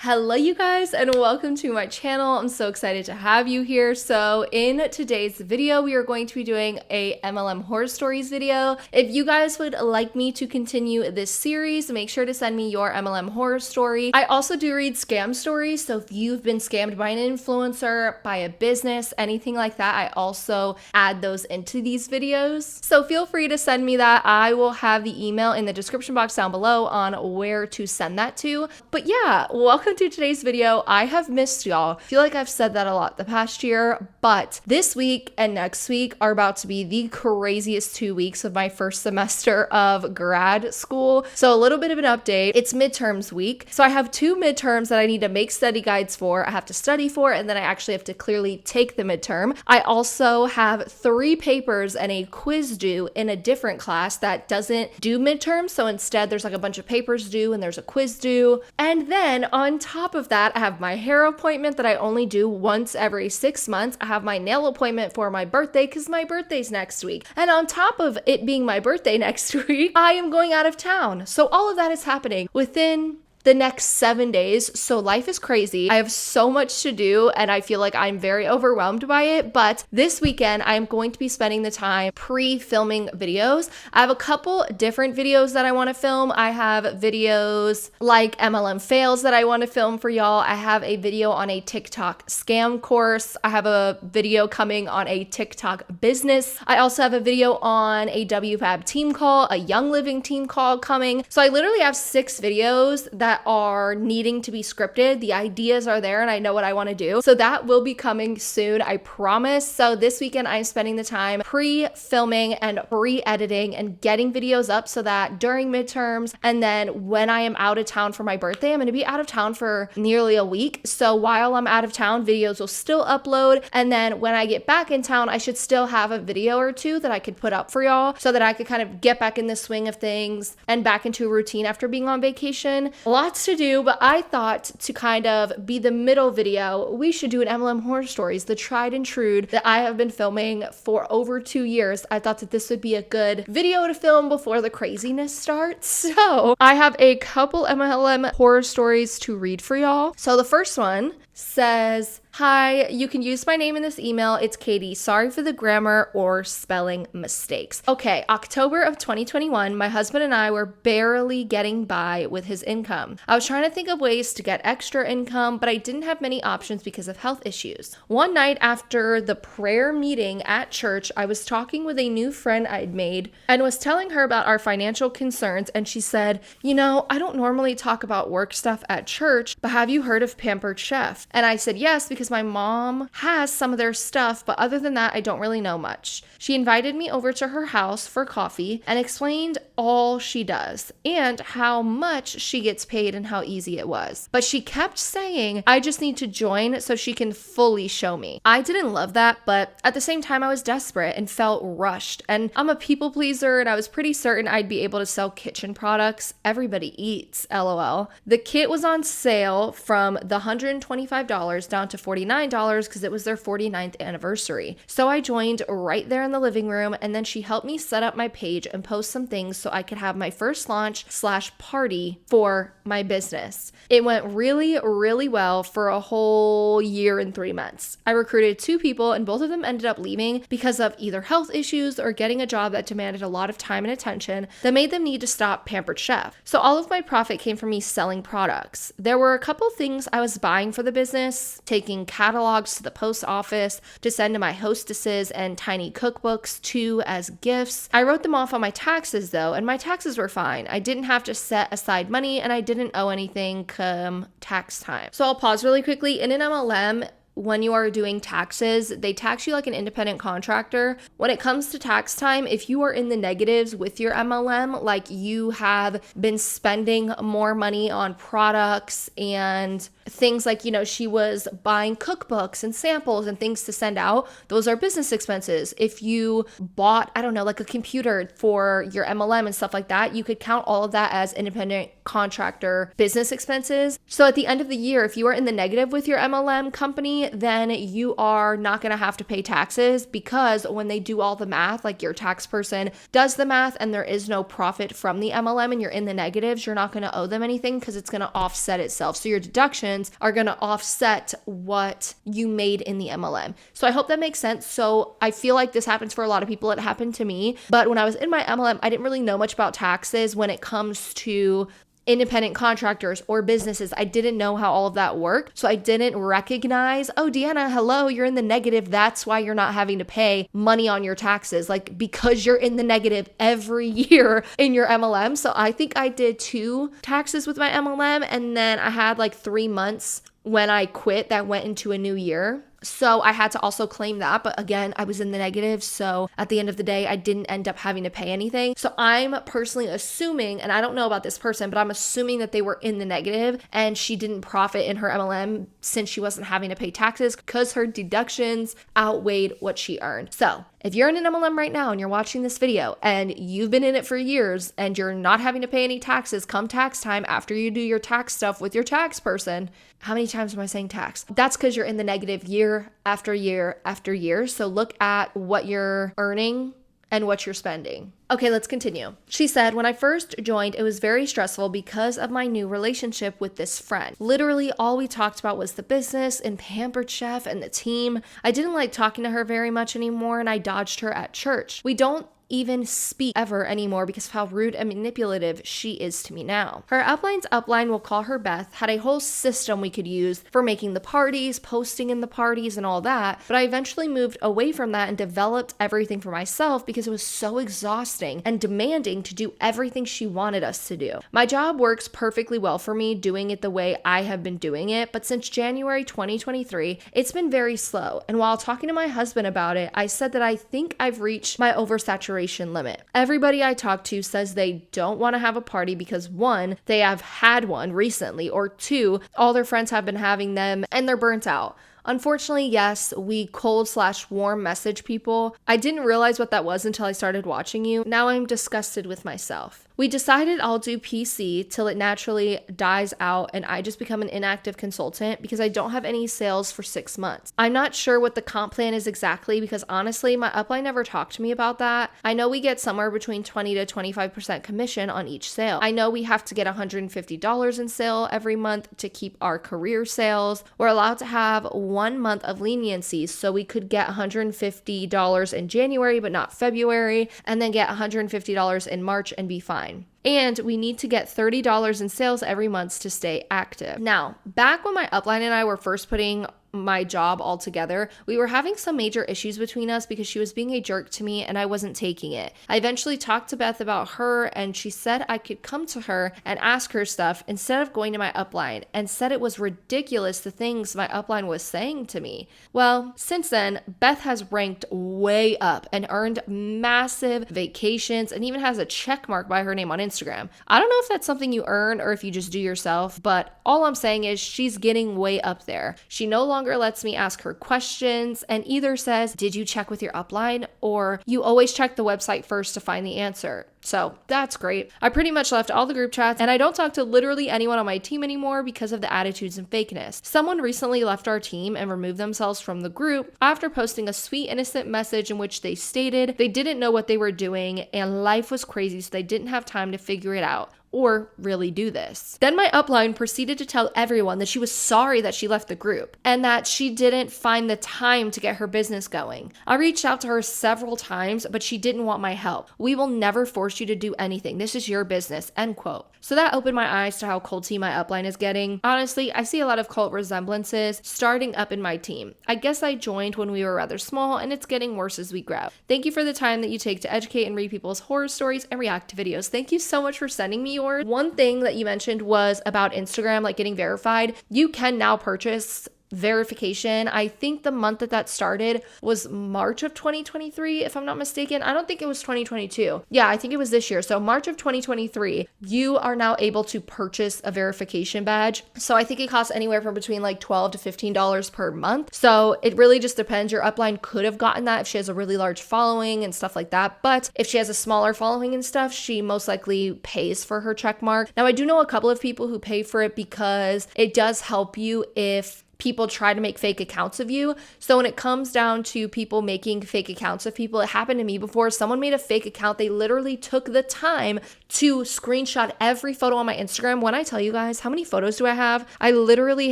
Hello you guys and welcome to my channel. I'm so excited to have you here. So in today's video, we are going to be doing a MLM horror stories video. If you guys would like me to continue this series, make sure to send me your MLM horror story. I also do read scam stories. So if you've been scammed by an influencer, by a business, anything like that, I also add those into these videos. So feel free to send me that. I will have the email in the description box down below on where to send that to. But yeah, welcome to today's video. I have missed y'all. I feel like I've said that a lot the past year, but this week and next week are about to be the craziest 2 weeks of my first semester of grad school. So a little bit of an update. It's midterms week. So I have 2 midterms that I need to make study guides for. I have to study for, and then I actually have to clearly take the midterm. I also have 3 papers and a quiz due in a different class that doesn't do midterms. So instead there's like a bunch of papers due and there's a quiz due. And then on top of that, I have my hair appointment that I only do once every 6 months. I have my nail appointment for my birthday because my birthday's next week. And on top of it being my birthday next week, I am going out of town. So all of that is happening within the next 7 days. So life is crazy. I have so much to do and I feel like I'm very overwhelmed by it. But this weekend, I am going to be spending the time pre-filming videos. I have a couple different videos that I want to film. I have videos like MLM Fails that I want to film for y'all. I have a video on a TikTok scam course. I have a video coming on a TikTok business. I also have a video on a WFAB team call, a Young Living team call coming. So I literally have 6 videos that are needing to be scripted. The ideas are there and I know what I want to do. So that will be coming soon, I promise. So this weekend I'm spending the time pre-filming and pre-editing and getting videos up so that during midterms and then when I am out of town for my birthday, I'm going to be out of town for nearly a week. So while I'm out of town, videos will still upload. And then when I get back in town, I should still have a video or 2 that I could put up for y'all so that I could kind of get back in the swing of things and back into a routine after being on vacation. Lots to do, but I thought to kind of be the middle video, we should do an MLM horror stories, the tried and true that I have been filming for over 2 years. I thought that this would be a good video to film before the craziness starts. So I have a couple MLM horror stories to read for y'all. So the first one says, "Hi, you can use my name in this email. It's Katie. Sorry for the grammar or spelling mistakes." Okay, October of 2021, my husband and I were barely getting by with his income. I was trying to think of ways to get extra income, but I didn't have many options because of health issues. One night after the prayer meeting at church, I was talking with a new friend I'd made and was telling her about our financial concerns, and she said, "You know, I don't normally talk about work stuff at church, but have you heard of Pampered Chef?" And I said yes, because my mom has some of their stuff, but other than that, I don't really know much. She invited me over to her house for coffee and explained all she does and how much she gets paid and how easy it was. But she kept saying, I just need to join so she can fully show me. I didn't love that, but at the same time, I was desperate and felt rushed. And I'm a people pleaser, and I was pretty certain I'd be able to sell kitchen products. Everybody eats, LOL. The kit was on sale from the $125 down to $49 because it was their 49th anniversary. So I joined right there in the living room, and then she helped me set up my page and post some things so I could have my first launch/party for my business. It went really, really well for a whole year and 3 months. I recruited 2 people and both of them ended up leaving because of either health issues or getting a job that demanded a lot of time and attention that made them need to stop Pampered Chef. So all of my profit came from me selling products. There were a couple things I was buying for the business, taking catalogs to the post office to send to my hostesses and tiny cookbooks too as gifts. I wrote them off on my taxes though, and my taxes were fine. I didn't have to set aside money and I didn't owe anything come tax time. So I'll pause really quickly. In an MLM, when you are doing taxes, they tax you like an independent contractor. When it comes to tax time, if you are in the negatives with your MLM, like you have been spending more money on products and things like, she was buying cookbooks and samples and things to send out, those are business expenses. If you bought, I don't know, like a computer for your MLM and stuff like that, you could count all of that as independent contractor business expenses. So at the end of the year, if you are in the negative with your MLM company, then you are not going to have to pay taxes, because when they do all the math, like your tax person does the math and there is no profit from the MLM and you're in the negatives, you're not going to owe them anything because it's going to offset itself. So your deductions are going to offset what you made in the MLM. So I hope that makes sense. So I feel like this happens for a lot of people. It happened to me. But when I was in my MLM, I didn't really know much about taxes when it comes to independent contractors or businesses. I didn't know how all of that worked. So I didn't recognize, oh, Deanna, hello, you're in the negative. That's why you're not having to pay money on your taxes. Like, because you're in the negative every year in your MLM. So I think I did 2 taxes with my MLM. And then I had like 3 months when I quit that went into a new year. So I had to also claim that. But again, I was in the negative. So at the end of the day, I didn't end up having to pay anything. So I'm personally assuming, and I don't know about this person, but I'm assuming that they were in the negative and she didn't profit in her MLM since she wasn't having to pay taxes because her deductions outweighed what she earned. So if you're in an MLM right now and you're watching this video and you've been in it for years and you're not having to pay any taxes come tax time after you do your tax stuff with your tax person, how many times am I saying tax? That's because you're in the negative year after year after year. So look at what you're earning and what you're spending. Okay, let's continue. She said, when I first joined, it was very stressful because of my new relationship with this friend. Literally, all we talked about was the business and Pampered Chef and the team. I didn't like talking to her very much anymore, and I dodged her at church. We don't even speak ever anymore because of how rude and manipulative she is to me now. Her upline's upline, we'll call her Beth, had a whole system we could use for making the parties, posting in the parties and all that, but I eventually moved away from that and developed everything for myself because it was so exhausting and demanding to do everything she wanted us to do. My job works perfectly well for me doing it the way I have been doing it, but since January 2023, it's been very slow. And while talking to my husband about it, I said that I think I've reached my oversaturation limit. Everybody I talk to says they don't want to have a party because 1, they have had one recently, or 2, all their friends have been having them and they're burnt out. Unfortunately, yes, we cold/warm message people. I didn't realize what that was until I started watching you. Now I'm disgusted with myself. We decided I'll do PC till it naturally dies out and I just become an inactive consultant because I don't have any sales for 6 months. I'm not sure what the comp plan is exactly because honestly, my upline never talked to me about that. I know we get somewhere between 20 to 25% commission on each sale. I know we have to get $150 in sale every month to keep our career sales. We're allowed to have 1 month of leniency, so we could get $150 in January but not February, and then get $150 in March and be fine. And we need to get $30 in sales every month to stay active. Now, back when my upline and I were first putting my job all together, we were having some major issues between us because she was being a jerk to me and I wasn't taking it. I eventually talked to Beth about her and she said I could come to her and ask her stuff instead of going to my upline, and said it was ridiculous the things my upline was saying to me. Well, since then, Beth has ranked way up and earned massive vacations and even has a check mark by her name on Instagram. I don't know if that's something you earn or if you just do yourself, but all I'm saying is she's getting way up there. She no longer lets me ask her questions and either says, did you check with your upline? Or you always check the website first to find the answer. So that's great. I pretty much left all the group chats and I don't talk to literally anyone on my team anymore because of the attitudes and fakeness. Someone recently left our team and removed themselves from the group after posting a sweet, innocent message in which they stated they didn't know what they were doing and life was crazy, so they didn't have time to figure it out or really do this. Then my upline proceeded to tell everyone that she was sorry that she left the group and that she didn't find the time to get her business going. I reached out to her several times, but she didn't want my help. We will never force you to do anything. This is your business, end quote. So that opened my eyes to how culty my upline is getting. Honestly, I see a lot of cult resemblances starting up in my team. I guess I joined when we were rather small and it's getting worse as we grow. Thank you for the time that you take to educate and read people's horror stories and react to videos. Thank you so much for sending me yours. One thing that you mentioned was about Instagram, like getting verified. You can now purchase verification. I think the month that started was March of 2023, if I'm not mistaken. I don't think it was 2022. Yeah, I think it was this year. So March of 2023, you are now able to purchase a verification badge. So I think it costs anywhere from between like $12 to $15 per month. So it really just depends. Your upline could have gotten that if she has a really large following and stuff like that. But if she has a smaller following and stuff, she most likely pays for her check mark. Now, I do know a couple of people who pay for it because it does help you if people try to make fake accounts of you. So when it comes down to people making fake accounts of people, it happened to me before. Someone made a fake account. They literally took the time to screenshot every photo on my Instagram. When I tell you guys, how many photos do I have? I literally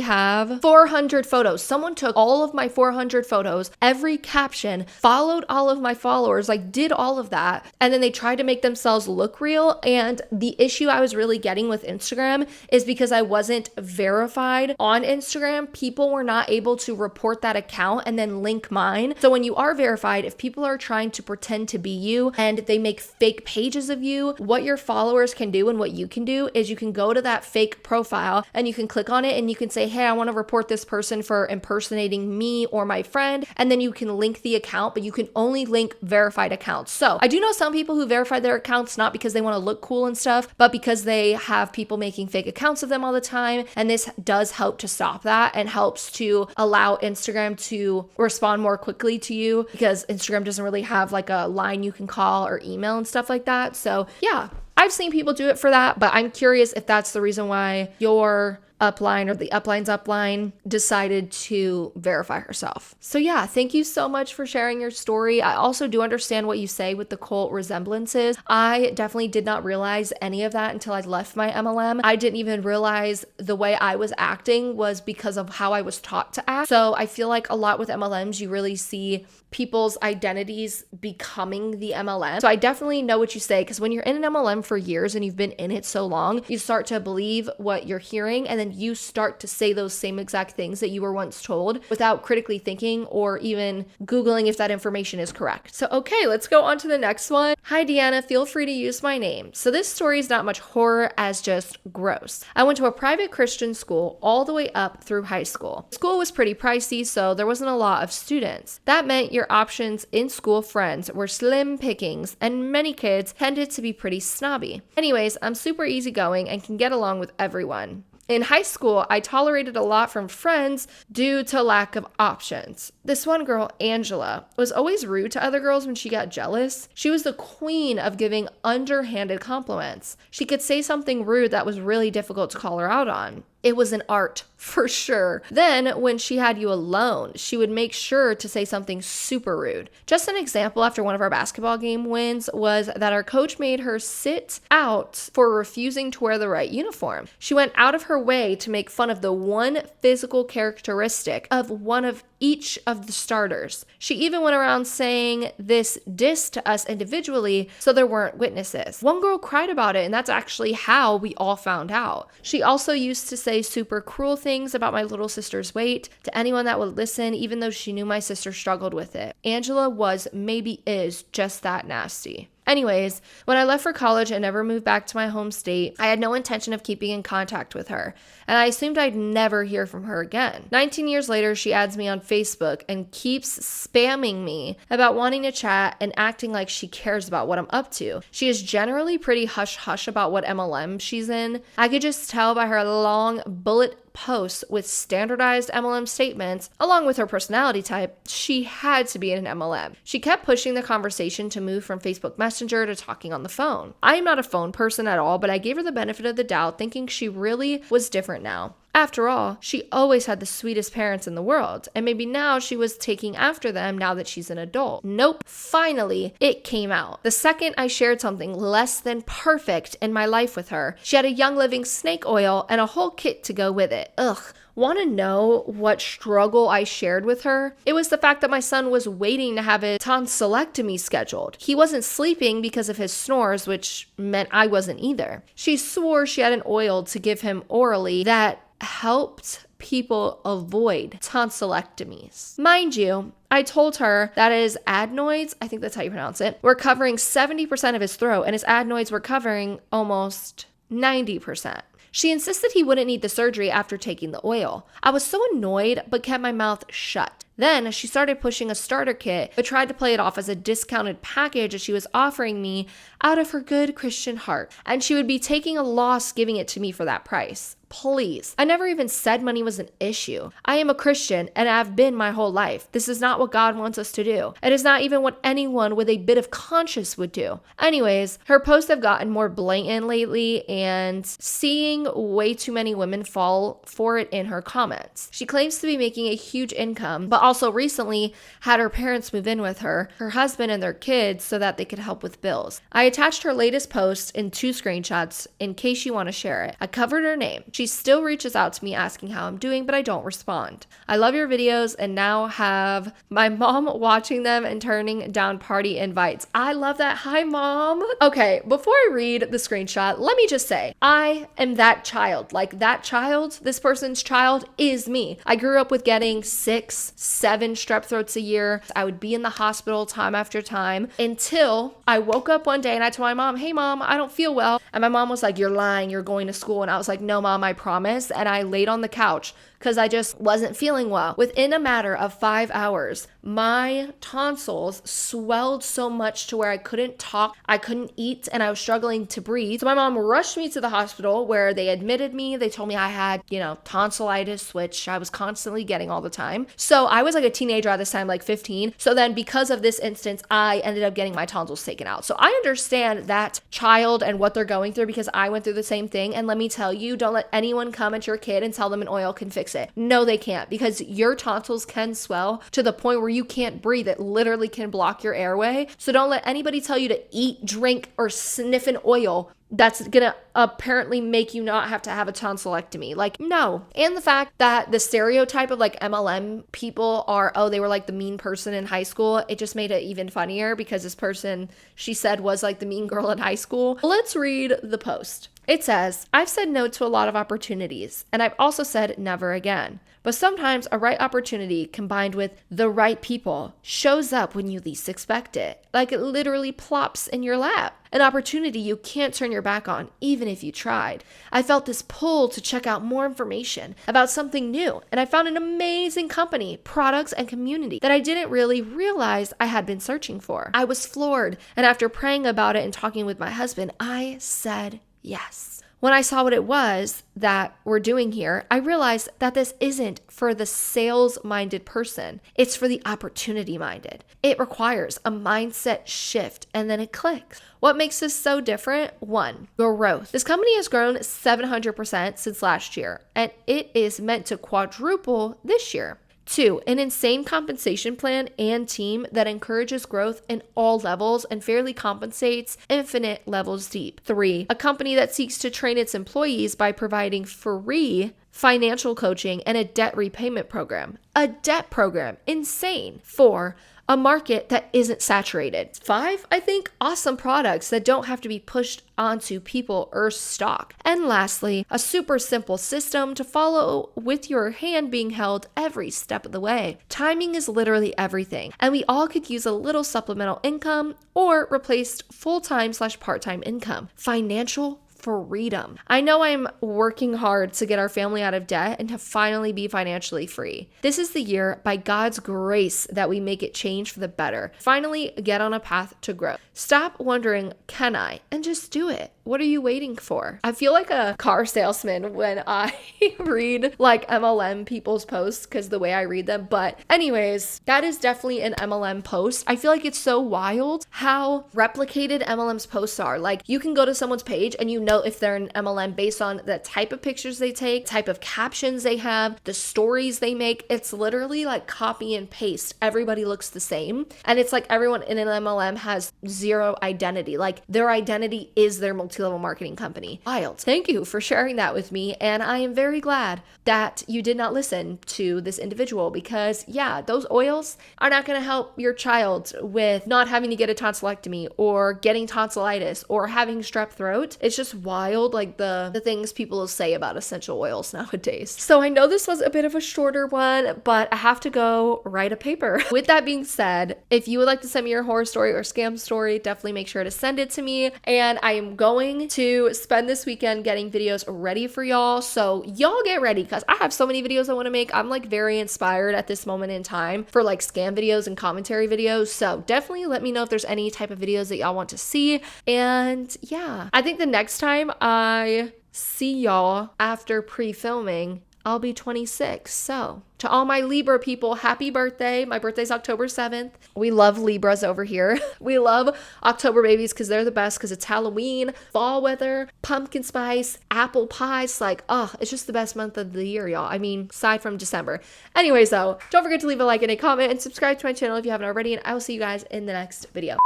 have 400 photos. Someone took all of my 400 photos, every caption, followed all of my followers, like did all of that. And then they tried to make themselves look real. And the issue I was really getting with Instagram is because I wasn't verified on Instagram, people were not able to report that account and then link mine. So when you are verified, if people are trying to pretend to be you and they make fake pages of you, what your followers can do and what you can do is you can go to that fake profile and you can click on it and you can say, hey, I want to report this person for impersonating me or my friend. And then you can link the account, but you can only link verified accounts. So I do know some people who verify their accounts not because they want to look cool and stuff, but because they have people making fake accounts of them all the time. And this does help to stop that and helps to allow Instagram to respond more quickly to you because Instagram doesn't really have like a line you can call or email and stuff like that. So yeah, I've seen people do it for that, but I'm curious if that's the reason why your upline or the upline's upline decided to verify herself. So yeah, thank you so much for sharing your story. I also do understand what you say with the cult resemblances. I definitely did not realize any of that until I left my MLM. I didn't even realize the way I was acting was because of how I was taught to act. So I feel like a lot with MLMs, you really see people's identities becoming the MLM. So I definitely know what you say, because when you're in an MLM for years and you've been in it so long, you start to believe what you're hearing, and then you start to say those same exact things that you were once told without critically thinking or even Googling if that information is correct. So okay, let's go on to the next one. Hi Deanna, feel free to use my name. So this story is not much horror as just gross. I went to a private Christian school all the way up through high school. School was pretty pricey, so there wasn't a lot of students. That meant your options in school friends were slim pickings, and many kids tended to be pretty snobby. Anyways, I'm super easygoing and can get along with everyone. In high school, I tolerated a lot from friends due to lack of options. This one girl, Angela, was always rude to other girls when she got jealous. She was the queen of giving underhanded compliments. She could say something rude that was really difficult to call her out on. It was an art, for sure. Then, when she had you alone, she would make sure to say something super rude. Just an example after one of our basketball game wins was that our coach made her sit out for refusing to wear the right uniform. She went out of her way to make fun of the one physical characteristic of one of each of the starters. She even went around saying this diss to us individually so there weren't witnesses. One girl cried about it, and that's actually how we all found out. She also used to say super cruel things about my little sister's weight to anyone that would listen, even though she knew my sister struggled with it. Angela was, maybe is, just that nasty. Anyways, when I left for college and never moved back to my home state, I had no intention of keeping in contact with her, and I assumed I'd never hear from her again. 19 years later, she adds me on Facebook and keeps spamming me about wanting to chat and acting like she cares about what I'm up to. She is generally pretty hush-hush about what MLM she's in. I could just tell by her long bullet posts with standardized MLM statements, along with her personality type, she had to be in an MLM. She kept pushing the conversation to move from Facebook Messenger to talking on the phone. I am not a phone person at all, but I gave her the benefit of the doubt, thinking she really was different now. After all, she always had the sweetest parents in the world, and maybe now she was taking after them now that she's an adult. Nope. Finally, it came out. The second I shared something less than perfect in my life with her, she had a Young Living snake oil and a whole kit to go with it. Ugh. Want to know what struggle I shared with her? It was the fact that my son was waiting to have a tonsillectomy scheduled. He wasn't sleeping because of his snores, which meant I wasn't either. She swore she had an oil to give him orally that helped people avoid tonsillectomies. Mind you, I told her that his adenoids, I think that's how you pronounce it, were covering 70% of his throat, and his adenoids were covering almost 90%. She insisted he wouldn't need the surgery after taking the oil. I was so annoyed, but kept my mouth shut. Then she started pushing a starter kit, but tried to play it off as a discounted package that she was offering me out of her good Christian heart, and she would be taking a loss giving it to me for that price. Please. I never even said money was an issue. I am a Christian and have been my whole life. This is not what God wants us to do. It is not even what anyone with a bit of conscience would do. Anyways, her posts have gotten more blatant lately and seeing way too many women fall for it in her comments. She claims to be making a huge income, but also recently had her parents move in with her husband and their kids so that they could help with bills. I attached her latest post in 2 screenshots in case you want to share it. I covered her name. She still reaches out to me asking how I'm doing, but I don't respond. I love your videos and now have my mom watching them and turning down party invites. I love that. Hi, Mom. Okay, before I read the screenshot, let me just say, I am that child. Like that child, this person's child is me. I grew up with getting 6, 7 strep throats a year. I would be in the hospital time after time until I woke up one day and I told my mom, hey, Mom, I don't feel well. And my mom was like, you're lying. You're going to school. And I was like, no, Mom, I promise. And I laid on the couch because I just wasn't feeling well. Within a matter of 5 hours, my tonsils swelled so much to where I couldn't talk, I couldn't eat, and I was struggling to breathe. So my mom rushed me to the hospital where they admitted me. They told me I had, tonsillitis, which I was constantly getting all the time. So I was like a teenager at this time, like 15. So then because of this instance, I ended up getting my tonsils taken out. So I understand that child and what they're going through because I went through the same thing. And let me tell you, don't let anyone come at your kid and tell them an oil can fix it. No, they can't, because your tonsils can swell to the point where you can't breathe. It literally can block your airway. So don't let anybody tell you to eat, drink, or sniff an oil that's gonna apparently make you not have to have a tonsillectomy. Like, no. And the fact that the stereotype of like MLM people are, oh, they were like the mean person in high school, it just made it even funnier because this person, she said, was like the mean girl in high school. Let's read the post. It says, I've said no to a lot of opportunities, and I've also said never again. But sometimes a right opportunity combined with the right people shows up when you least expect it. Like it literally plops in your lap. An opportunity you can't turn your back on, even if you tried. I felt this pull to check out more information about something new, and I found an amazing company, products, and community that I didn't really realize I had been searching for. I was floored, and after praying about it and talking with my husband, I said yes. When I saw what it was that we're doing here, I realized that this isn't for the sales-minded person. It's for the opportunity-minded. It requires a mindset shift, and then it clicks. What makes this so different? 1, growth. This company has grown 700% since last year, and it is meant to quadruple this year. 2, an insane compensation plan and team that encourages growth in all levels and fairly compensates infinite levels deep. 3, a company that seeks to train its employees by providing free financial coaching and a debt repayment program. A debt program. Insane. 4, a market that isn't saturated. 5, I think, awesome products that don't have to be pushed onto people or stock. And lastly, a super simple system to follow with your hand being held every step of the way. Timing is literally everything, and we all could use a little supplemental income or replaced full-time/part-time income. Financial freedom. I know I'm working hard to get our family out of debt and to finally be financially free. This is the year, by God's grace, that we make it change for the better. Finally, get on a path to growth. Stop wondering, can I? And just do it. What are you waiting for? I feel like a car salesman when I read like MLM people's posts because the way I read them. But anyways, that is definitely an MLM post. I feel like it's so wild how replicated MLM's posts are. Like you can go to someone's page and you know if they're an MLM based on the type of pictures they take, type of captions they have, the stories they make. It's literally like copy and paste. Everybody looks the same. And it's like everyone in an MLM has zero identity. Like their identity is their multi-level marketing company. Wild. Thank you for sharing that with me. And I am very glad that you did not listen to this individual because yeah, those oils are not going to help your child with not having to get a tonsillectomy or getting tonsillitis or having strep throat. It's just wild, like the things people say about essential oils nowadays. So I know this was a bit of a shorter one, but I have to go write a paper. With that being said, if you would like to send me your horror story or scam story, definitely make sure to send it to me. And I am going to spend this weekend getting videos ready for y'all. So y'all get ready, because I have so many videos I want to make. I'm like very inspired at this moment in time for like scam videos and commentary videos. So definitely let me know if there's any type of videos that y'all want to see. And yeah, I think the next time I see y'all after pre-filming, I'll be 26. So to all my Libra people, happy birthday. My birthday's October 7th. We love Libras over here. We love October babies because they're the best, because it's Halloween, fall weather, pumpkin spice, apple pies. Like, oh, it's just the best month of the year, y'all. I mean, aside from December. Anyways, though, don't forget to leave a like and a comment and subscribe to my channel if you haven't already. And I will see you guys in the next video.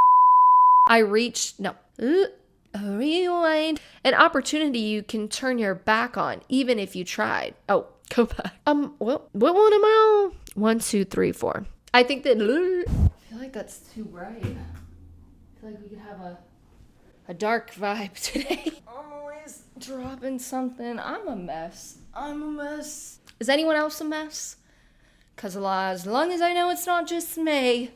Rewind. An opportunity you can turn your back on, even if you tried. Oh, go back. What one am I on? 1, 2, 3, 4. I think that, I feel like that's too bright. I feel like we could have a dark vibe today. Always dropping something. I'm a mess. Is anyone else a mess? Because as long as I know it's not just me.